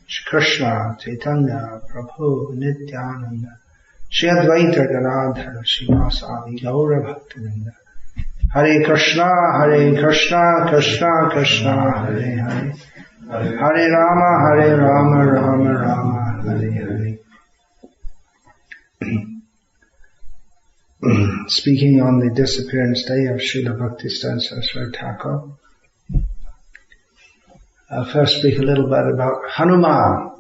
Shri Krishna, Chaitanya, Prabhu, Nityananda, Shri Advaita Gadadhara, Shri Vasadi, Gaura Bhaktivinda. Hare Krishna, Krishna Krishna, Hare Hare. Hare Rama, Rama Rama, Hare Hare. Speaking on the disappearance day of Srila Bhaktisiddhanta Saraswati Thakur, I'll first speak a little bit about Hanuman.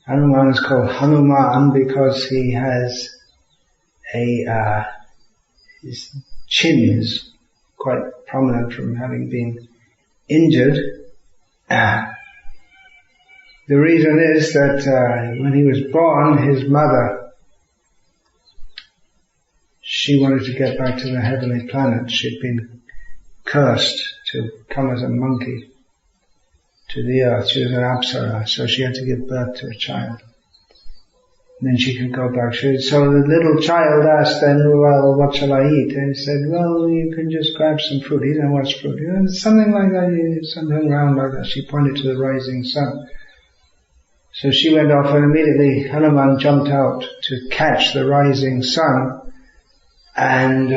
Hanuman is called Hanuman because he has his chin is quite prominent from having been injured. The reason is that when he was born, his mother, she wanted to get back to the heavenly planet. She'd been cursed to come as a monkey to the earth. She was an apsara, so she had to give birth to a child. And then she could go back. So the little child asked then, well, what shall I eat? And he said, well, you can just grab some fruit. He didn't know what's fruit. Something like that, something round like that. She pointed to the rising sun. So she went off and immediately Hanuman jumped out to catch the rising sun. And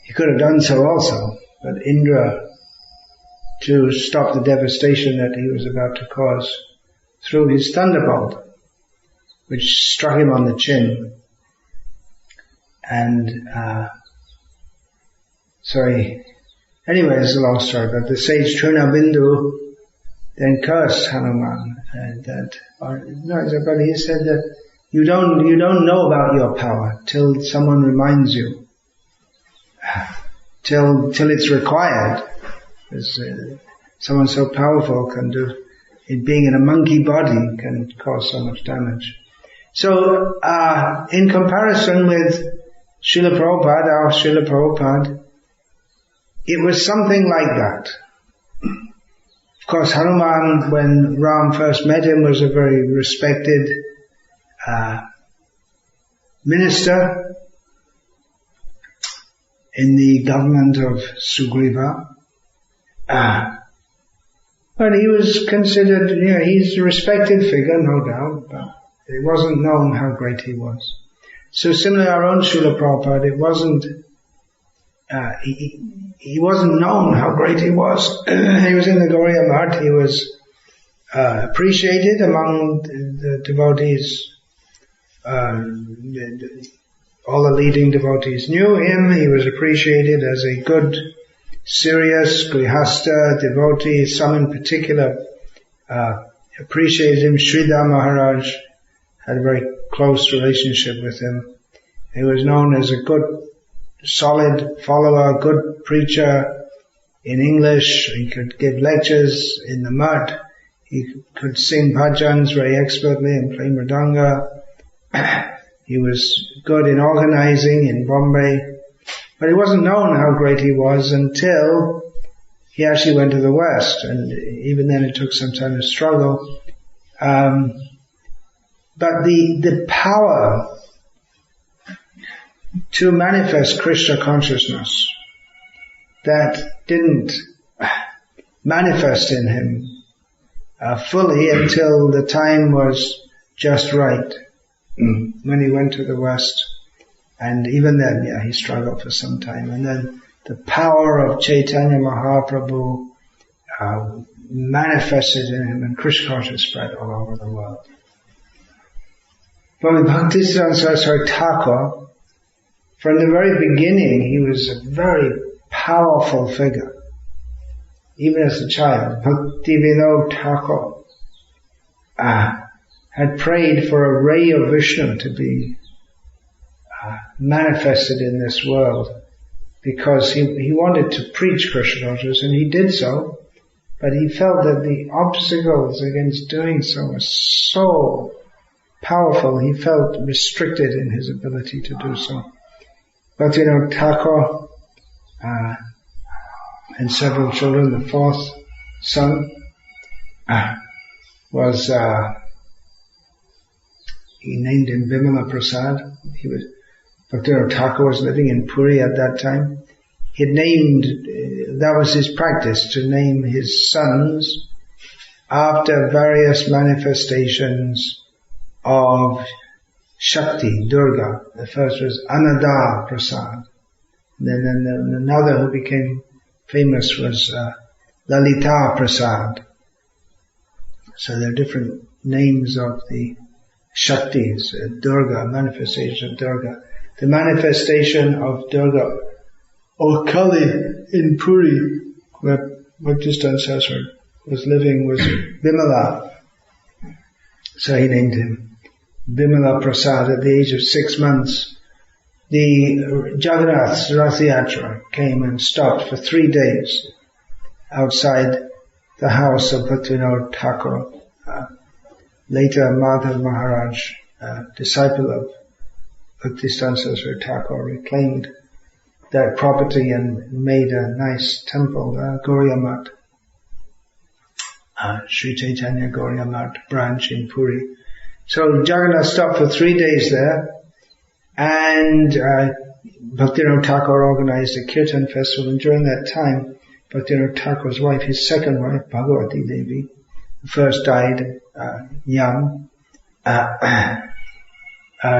he could have done so also, but Indra, to stop the devastation that he was about to cause, threw his thunderbolt, which struck him on the chin. And anyway, it's a long story, but the sage Trunabindu then cursed Hanuman, but he said that you don't know about your power till someone reminds you, till it's required. Because someone so powerful can do it. Being in a monkey body can cause so much damage. So, in comparison with Srila Prabhupada, it was something like that. Of course, Hanuman, when Ram first met him, was a very respected minister in the government of Sugriva. But he was considered, he's a respected figure, no doubt, but it wasn't known how great he was. So similarly, our own Srila Prabhupada, it wasn't, he wasn't known how great he was. He was in the Gauriya Math, he was appreciated among the devotees. All the leading devotees knew him. He was appreciated as a good, serious grihasta devotee. Some in particular appreciated him. Sridhar Maharaj had a very close relationship with him. He was known as a good, solid follower, good preacher in English. He could give lectures in the mud. He could sing bhajans very expertly and play mridanga. He was good in organizing in Bombay. But it wasn't known how great he was until he actually went to the West, and even then it took some time to struggle. But the power to manifest Krishna consciousness that didn't manifest in him fully until the time was just right, when he went to the West. And even then, he struggled for some time. And then the power of Chaitanya Mahaprabhu manifested in him, and Krishna consciousness spread all over the world. But with Bhaktisiddhanta Saraswati Thakur, from the very beginning, he was a very powerful figure. Even as a child, Bhaktivinod Thakur had prayed for a ray of Vishnu to be manifested in this world, because he wanted to preach Krishna consciousness, and he did so, but he felt that the obstacles against doing so were so powerful, he felt restricted in his ability to do so. But Thakur and several children, the fourth son was he named him Vimala Prasad. Bhaktivinoda Thakur was living in Puri at that time. He had named that was his practice, to name his sons after various manifestations of Shakti, Durga. The first was Anada Prasad. Then another who became famous was Lalita Prasad. So there are different names of the Shaktis, Durga, manifestation of Durga. The manifestation of Durga, or Kali in Puri, where Bhaktisiddhanta was living, was Bimala. So he named him Bimala Prasad. At the age of 6 months, the Jagannath Rath Yatra came and stopped for 3 days outside the house of Bhaktivinoda Thakur. Later, Madhav Maharaj, disciple of Bhaktisiddhanta Thakur, reclaimed that property and made a nice temple, Gauriya Math, Sri Chaitanya Gauriya Math branch in Puri. So Jagannath stopped for 3 days there, and Bhaktivinoda Thakur organized a Kirtan festival, and during that time, Bhaktivinoda Thakur's wife, his second wife, Bhagavati Devi, first died young.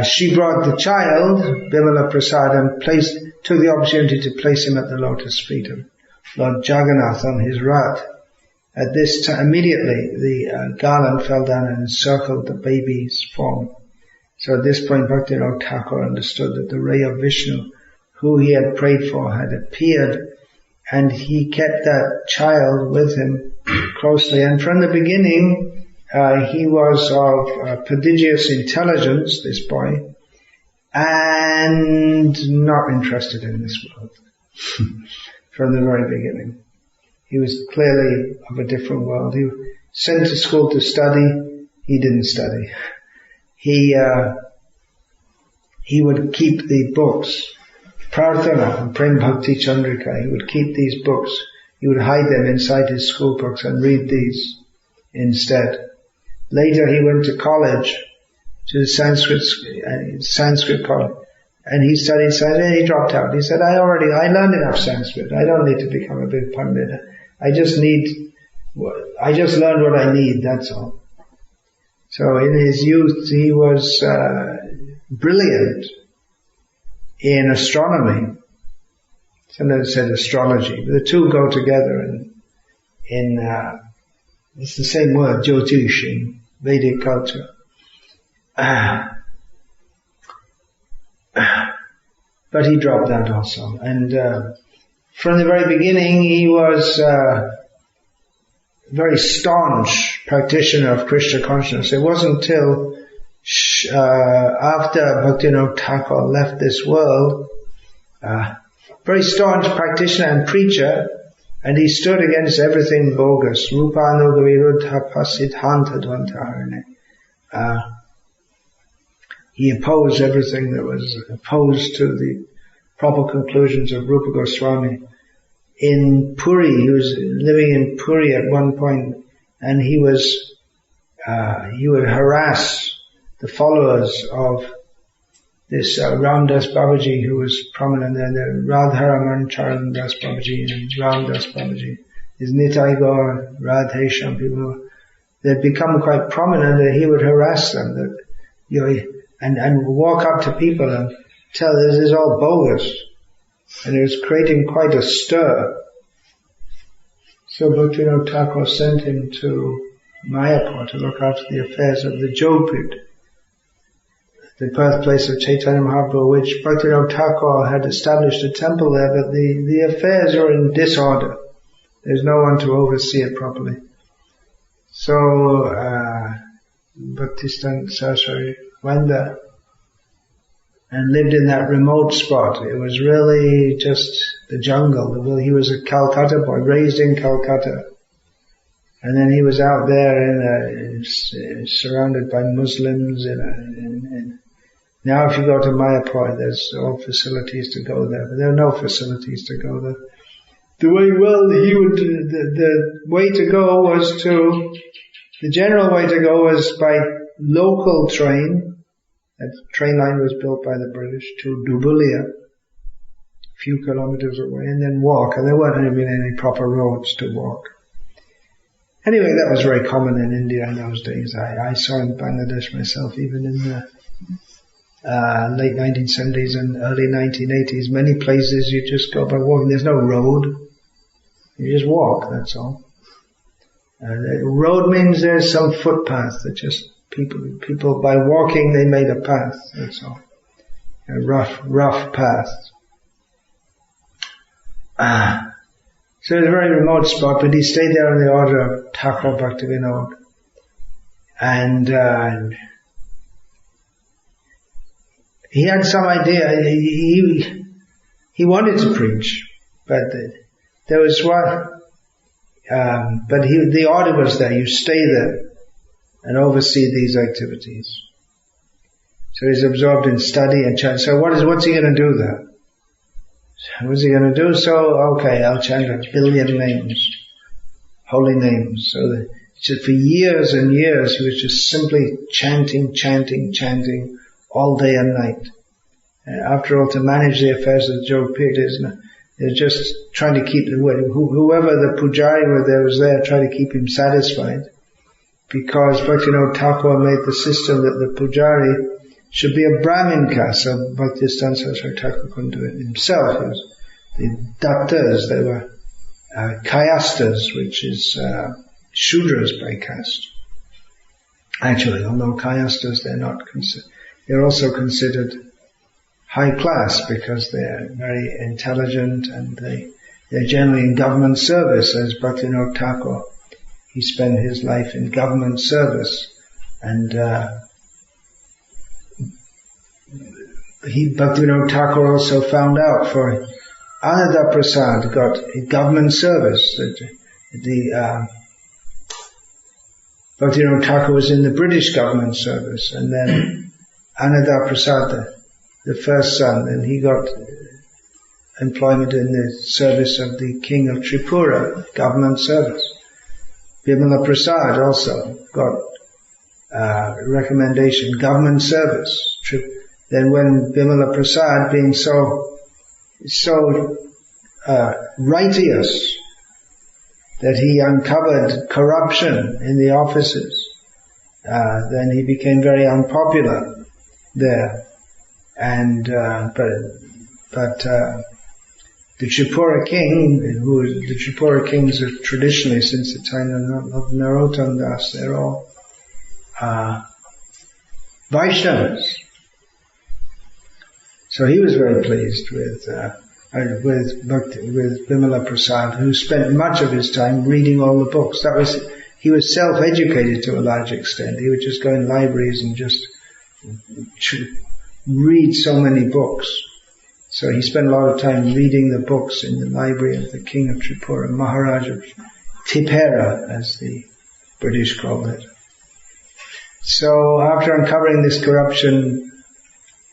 She brought the child, Bimala Prasad, and took the opportunity to place him at the lotus feet of Lord Jagannath on his Rath. At this time, immediately the garland fell down and encircled the baby's form. So at this point, Bhaktivinoda Thakur understood that the ray of Vishnu, who he had prayed for, had appeared, and he kept that child with him closely. And from the beginning, he was of prodigious intelligence, this boy, and not interested in this world. From the very beginning. He was clearly of a different world. He was sent to school to study. He didn't study. He would keep the books, Prarthana and Prem Bhakti Chandrika. He would keep these books. He would hide them inside his school books and read these instead. Later he went to college, to the Sanskrit college, and he studied Sanskrit, and he dropped out. He said, I learned enough Sanskrit. I don't need to become a big Pandit. I just learned what I need, that's all. So in his youth he was brilliant in astronomy. Sometimes said astrology, but the two go together in it's the same word, Jyotish, in Vedic culture. But he dropped out also. And from the very beginning he was a very staunch practitioner of Krishna consciousness. It wasn't till after Bhaktivinoda Thakur left this world, very staunch practitioner and preacher, and he stood against everything bogus. Rupanuga viruddha Prabhupada dvantarane. He opposed everything that was opposed to the proper conclusions of Rupa Goswami. In Puri, he was living in Puri at one point, and he would harass the followers of this Ramdas Babaji, who was prominent there, the Radharaman Charan Das Babaji and Ramdas Babaji, his Nitai Gaur, Radhesham people, they'd become quite prominent, and he would harass them, and walk up to people and tell this is all bogus. And it was creating quite a stir. So Bhaktivinoda Thakur sent him to Mayapur to look after the affairs of the Jogpit, the birthplace of Chaitanya Mahaprabhu, which Bhaktivinoda Thakur had established a temple there, but the affairs are in disorder. There's no one to oversee it properly. So Bhaktisiddhanta Saraswati went there and lived in that remote spot. It was really just the jungle. He was a Calcutta boy, raised in Calcutta. And then he was out there surrounded by Muslims. Now if you go to Mayapur, there's all facilities to go there, but there are no facilities to go there. The general way to go was by local train. That train line was built by the British to Dubulia. few kilometers away, and then walk. And there weren't even any proper roads to walk. Anyway, that was very common in India in those days. I saw in Bangladesh myself, even in the late 1970s and early 1980s. Many places you just go by walking. There's no road. You just walk, that's all. Road means there's some footpath that just people by walking they made a path, that's all. A rough path. So it's a very remote spot, but he stayed there on the order of Thakur Bhaktivinoda. And he had some idea, he wanted to preach, but there was one, but the order was there, you stay there and oversee these activities. So he's absorbed in study and chant. So what's he going to do there? What's he going to do? So, okay, I'll chant 1 billion names, holy names. So for years and years he was just simply chanting all day and night. After all, to manage the affairs of the Jogapith, they're just trying to keep whoever the pujari was there, trying to keep him satisfied. Because Bhaktivinoda Thakur made the system that the pujari should be a Brahmin caste, so Bhaktisiddhanta Thakur couldn't do it himself. It was the Dattas, they were Kayastas, which is Shudras by caste. Actually, although Kayastas, they're also considered high class because they're very intelligent and they're generally in government service, as Bhaktivinoda Thakur. He spent his life in government service, and Bhaktivinoda Thakur also found out for Ananda Prasad got government service. Bhaktivinoda Thakur was in the British government service, and then Ananda Prasad, the first son, and he got employment in the service of the king of Tripura, government service. Bimala Prasad also got recommendation, government service. Then when Bimala Prasad, being so righteous that he uncovered corruption in the offices, then he became very unpopular there. And but the Tripura king, the Tripura kings are traditionally since the time of Narottam Das, they're all Vaishnavas. So he was very pleased with Bimala Prasad, who spent much of his time reading all the books. He was self-educated to a large extent. He would just go in libraries and just read so many books. So he spent a lot of time reading the books in the library of the king of Tripura, Maharaj of Tipera, as the British called it. So after uncovering this corruption,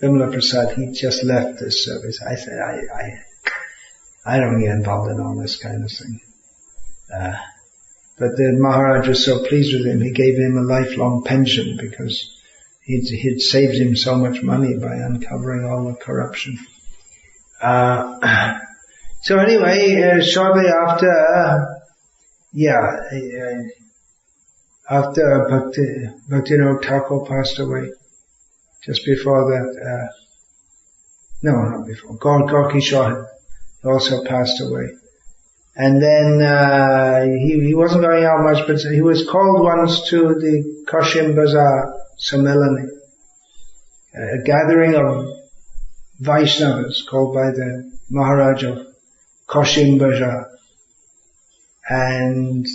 Bimala Prasad, he just left this service. I said, I don't get involved in all this kind of thing. But the Maharaj was so pleased with him, he gave him a lifelong pension because he'd saved him so much money by uncovering all the corruption. So anyway, shortly after, after Bhaktivinoda Thakur passed away, just before that, not before, Gorky Shah also passed away. And then he wasn't going out much, but he was called once to the Kashim Bazaar Sammelani, a gathering of Vaishnavas called by the Maharaj of Kashim Bazaar. And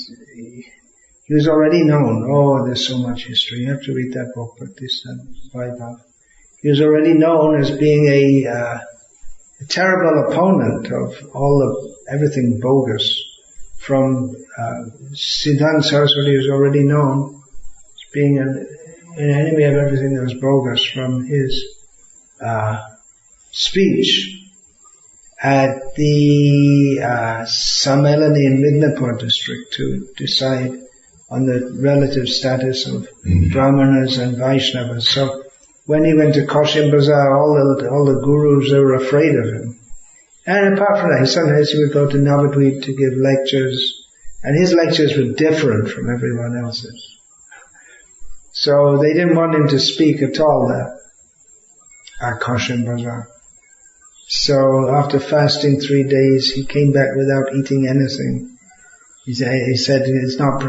he was already known. Oh, there's so much history. You have to read that book, Bhaktisiddhanta. He was already known as being a terrible opponent of everything bogus. From Siddhanta Saraswati was already known as being an enemy of everything that was bogus from his speech at the Sammelani in Midnapur district to decide on the relative status of Brahmanas and Vaishnavas. So when he went to Kashim Bazaar, all the gurus, they were afraid of him. And apart from that, sometimes he would go to Navadvip to give lectures, and his lectures were different from everyone else's. So they didn't want him to speak at all there at Koshin Bazaar. So after fasting 3 days, he came back without eating anything. He said it's not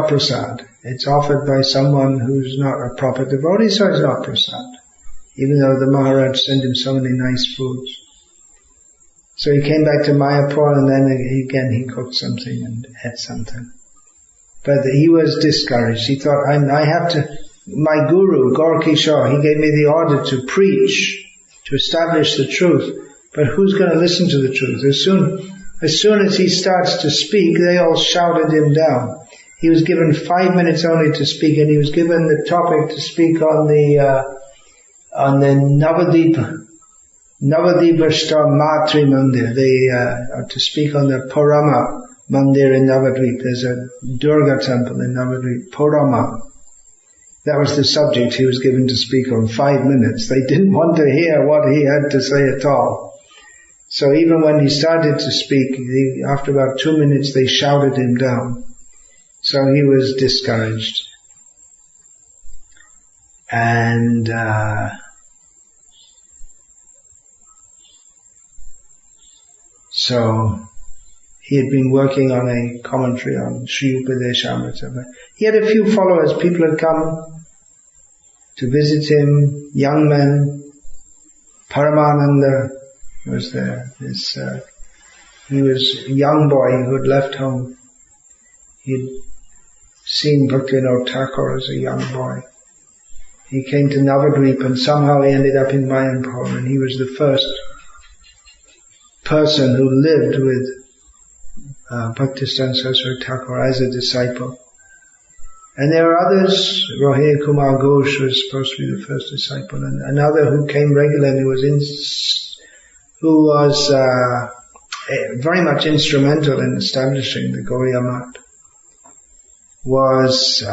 prasad. It's offered by someone who's not a proper devotee, so it's not prasad. Even though the Maharaj sent him so many nice foods. So he came back to Mayapur, and then again he cooked something and ate something. But he was discouraged. He thought, I have to, my guru, Gaur Kishore, he gave me the order to preach, to establish the truth. But who's going to listen to the truth? As soon as he starts to speak, they all shouted him down. He was given 5 minutes only to speak, and he was given the topic to speak on the Navadvipashta Matri Mandir, to speak on the Purama Mandir in Navadvip. There's a Durga temple in Navadvip, Purama. That was the subject he was given to speak on. 5 minutes. They didn't want to hear what he had to say at all. So even when he started to speak, after about 2 minutes they shouted him down. So he was discouraged. And so he had been working on a commentary on Sri Upadeshamrita. He had a few followers. People had come to visit him, young men. Paramananda was there. He was a young boy who had left home. He'd seen Bhaktivinoda Thakur as a young boy. He came to Navadvip, and somehow he ended up in Mayapur, and he was the first person who lived with Bhaktisiddhanta Saraswati Thakur as a disciple. And there are others. Rohir Kumar Ghosh was supposed to be the first disciple, and another who came regularly who was very much instrumental in establishing the Gauriya Math was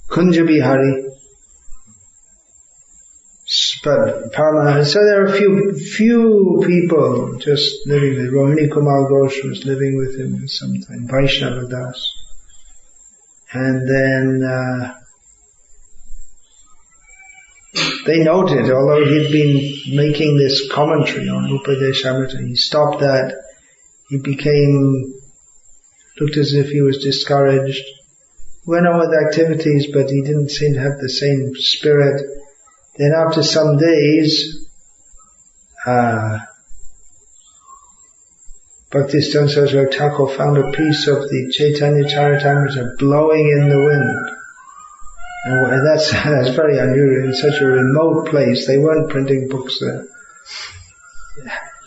Kunja Bihari. But Paramahansa, so there are a few people just living with. Rohini Kumar Ghosh was living with him for some time, Vaishnava Das. And then they noted, although he'd been making this commentary on Upadeshamrita, he stopped that. He looked as if he was discouraged. Went on with activities, but he didn't seem to have the same spirit. Then after some days, Bhaktisiddhanta Saraswati Thakur found a piece of the Chaitanya Charitamrita blowing in the wind. And that's very unusual. In such a remote place, they weren't printing books there.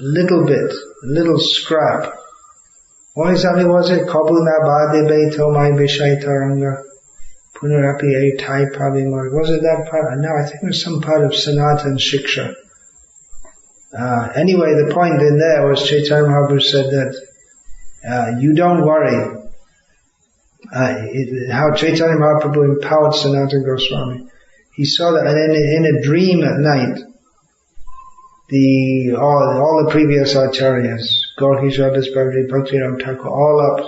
Little scrap. What exactly was it? Kabuna Bade Beto Mai Bishai Taranga. Punarapi Aitai Pavimor. Was it that part? No, I think it was some part of Sanatan Shiksha. Anyway, the point in there was Chaitanya Mahaprabhu said that you don't worry. How Chaitanya Mahaprabhu empowered Sanatana Goswami. He saw that, and in a dream at night, all the previous acharyas, Gaur Kishore Das Bhaktivinoda Thakur, all up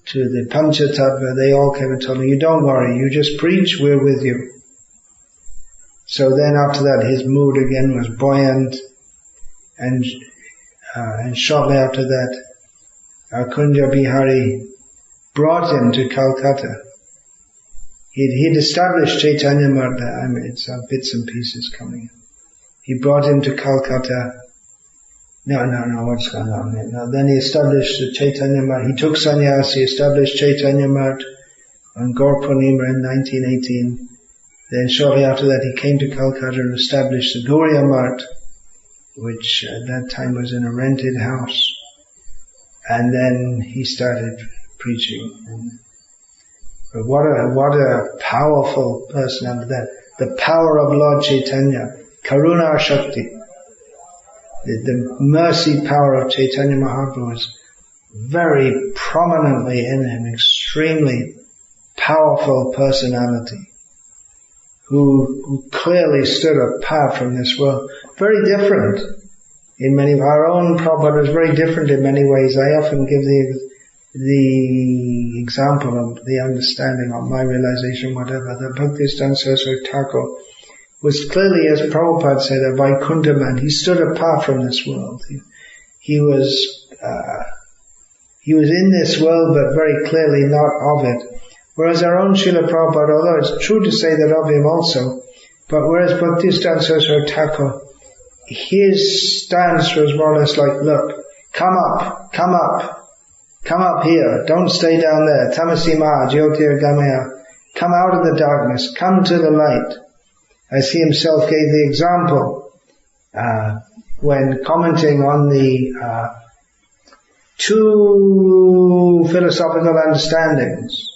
to the Panchatattva, they all came and told me, you don't worry, you just preach, we're with you. So then after that, his mood again was buoyant, and shortly after that, Kunja Bihari brought him to Calcutta. He'd established Chaitanya Marta. It's bits and pieces coming in. He brought him to Calcutta. No, what's going on here? No, then he established the Chaitanya Mart. He took sannyas, he established Chaitanya Mart on Gaur Purnima in 1918. Then shortly after that he came to Calcutta and established the Gauriya Mart, which at that time was in a rented house. And then he started preaching. But what a powerful personality that. The power of Lord Chaitanya, Karuna Shakti. The mercy power of Chaitanya Mahaprabhu was very prominently in him, extremely powerful personality, who clearly stood apart from this world. Very different. in many, our own Prabhupada was very different in many ways. I often give the example of the understanding of my realization, whatever, that Bhaktisiddhanta Saraswati Thakur was clearly, as Prabhupada said, a Vaikuntha man. He stood apart from this world. He was in this world, but very clearly not of it. Whereas our own Srila Prabhupada, although it's true to say that of him also, but whereas Bhaktisiddhanta Saraswati Thakur, his stance was more or less like, look, come up here, don't stay down there, tamasima, jyotir gamaya, come out of the darkness, come to the light. As he himself gave the example, when commenting on the two philosophical understandings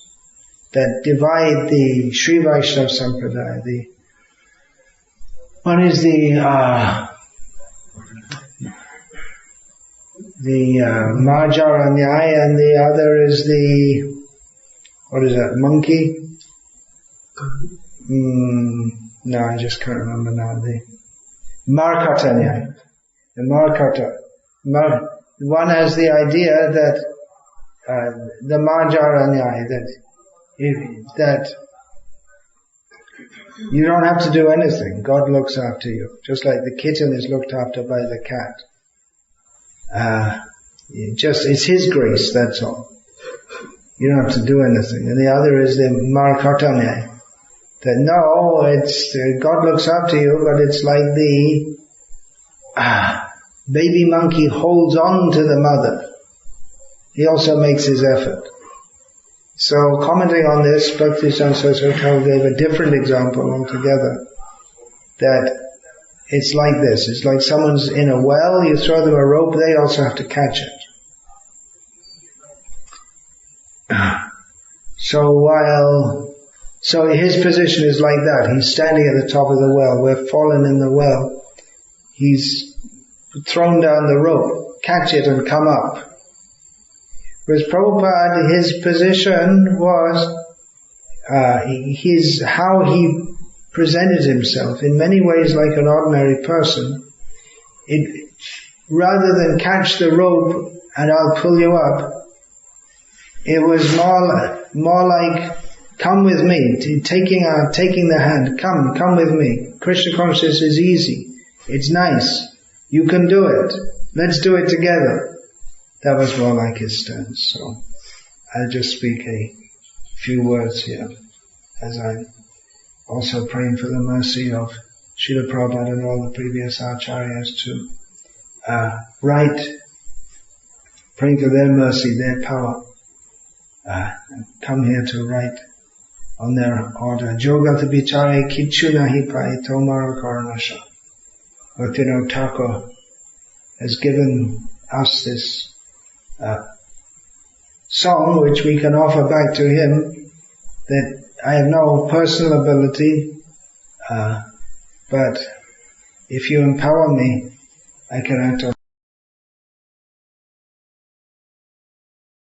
that divide the Sri Vaishnava Sampradaya. One is the Marjara Nyaya, and the other is the, what is that, monkey? No, I just can't remember now. The Markata Nyaya. The Markata. One has the idea that the Marjara Nyaya, that you don't have to do anything. God looks after you. Just like the kitten is looked after by the cat. It's His grace, that's all. You don't have to do anything. And the other is the Markatanya. That no, it's, God looks after you, but it's like the, baby monkey holds on to the mother. He also makes his effort. So commenting on this, Bhaktisiddhanta Saraswati Thakur gave a different example altogether. That it's like this. It's like someone's in a well, you throw them a rope, they also have to catch it. So his position is like that. He's standing at the top of the well. We're fallen in the well. He's thrown down the rope. Catch it and come up. Whereas Prabhupada, his position was, how he presented himself, in many ways like an ordinary person. Rather than catch the rope and I'll pull you up, it was more like, come with me, taking the hand, come with me. Krishna consciousness is easy. It's nice. You can do it. Let's do it together. That was more like his stance. So I'll just speak a few words here, as I'm also praying for the mercy of Srila Prabhupada and all the previous acharyas to write, praying for their mercy, their power, come here to write on their order. Jogata bichare kichu nahi pai tomara karanasha. Bhaktivinoda Thakur has given us this song which we can offer back to him, that I have no personal ability, but if you empower me, I can act on